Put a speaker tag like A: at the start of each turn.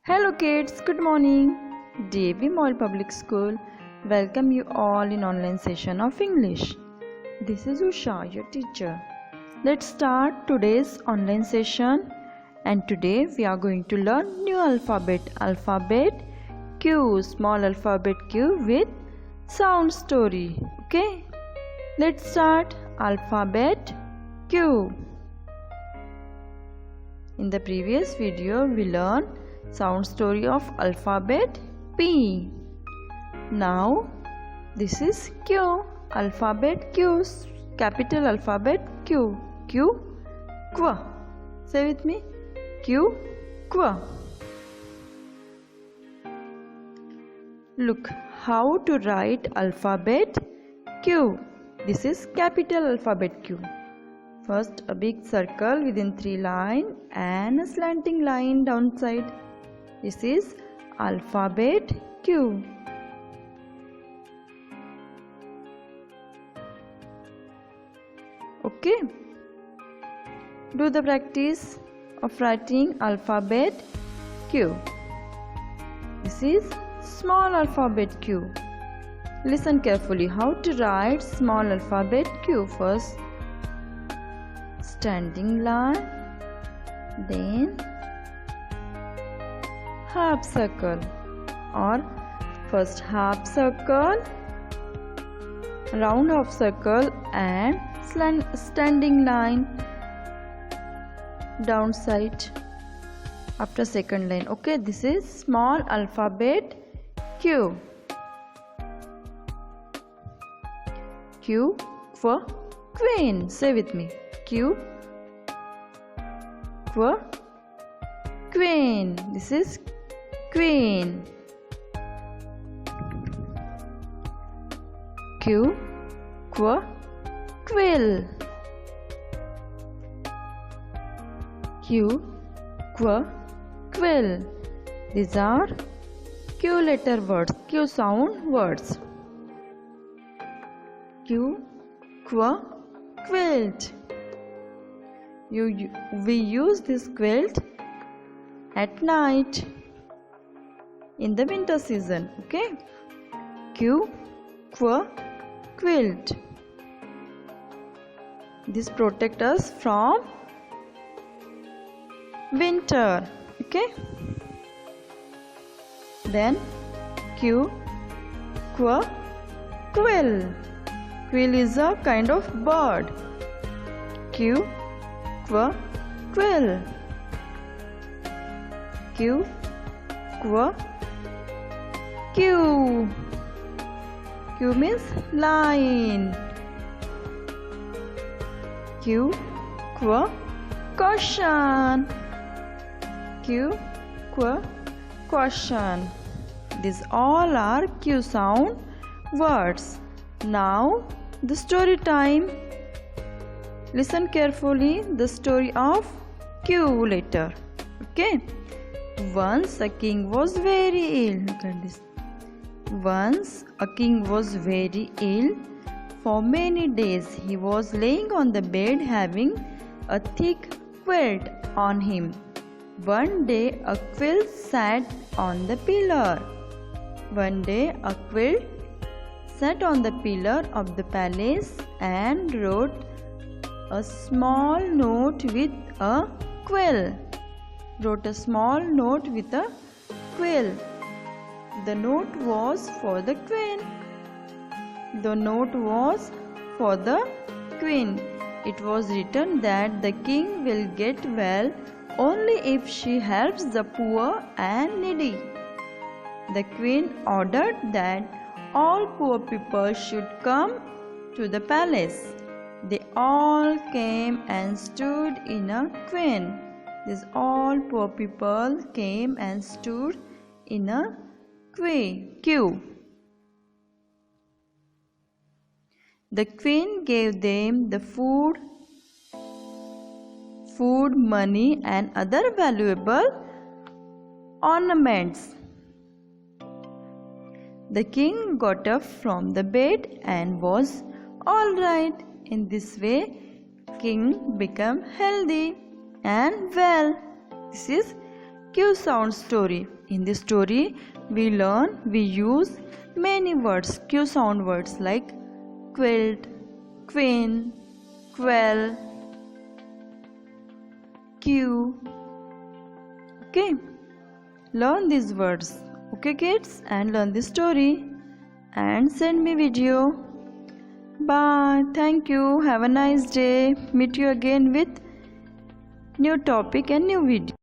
A: Hello kids, good morning. DAV Mall Public School welcome you all in online session of English. This is Usha, your teacher. Let's start today's online session, and today we are going to learn new alphabet Q, small alphabet Q with sound story. Okay? Let's start alphabet Q. In the previous video we learned sound story of alphabet P. Now this is Q, alphabet Q, capital alphabet Q. Q, Q. Say with me, Q, Q. Look how to write alphabet Q. This is capital alphabet Q. First a big circle within 3 lines and a slanting line downside. This is alphabet Q. Okay. Do the practice of writing alphabet Q. This is small alphabet Q. Listen carefully how to write small alphabet Q. First standing line, then half circle, or first half circle, round half circle and standing line downside after second line. Okay, this is small alphabet Q. Q for queen. Say with me, Q for queen. This is queen. Q for quill. Q for quill. These are Q letter words, Q sound words. Q for quilt. We use this quilt at night in the winter season. Okay, Q for quilt. This protects us from winter. Okay, then Q for quill. Quill is a kind of bird. Q for quill. Q for Q. Q means line. Q for question. Q for question. These all are Q sound words. Now the story time. Listen carefully the story of Q letter. Okay. Once a king was very ill. Look at this. Once a king was very ill. For many days he was laying on the bed having a thick quilt on him. One day a quilt sat on the pillar. One day a quilt sat on the pillar of the palace and wrote a small note with a quill. Wrote a small note with a quill. The note was for the queen. The note was for the queen. It was written that the king will get well only if she helps the poor and needy. The queen ordered that all poor people should come to the palace. They all came and stood in a queue. These all poor people came and stood in a queue. The queen gave them the food, money and other valuable ornaments. The king got up from the bed and was all right. In this way, king became healthy and well. This is Q sound story. In this story, we use many words, Q sound words like quilt, queen, quell, Q. Okay, learn these words. Okay, kids, and learn this story and send me video. Bye. Thank you. Have a nice day. Meet you again with new topic and new video.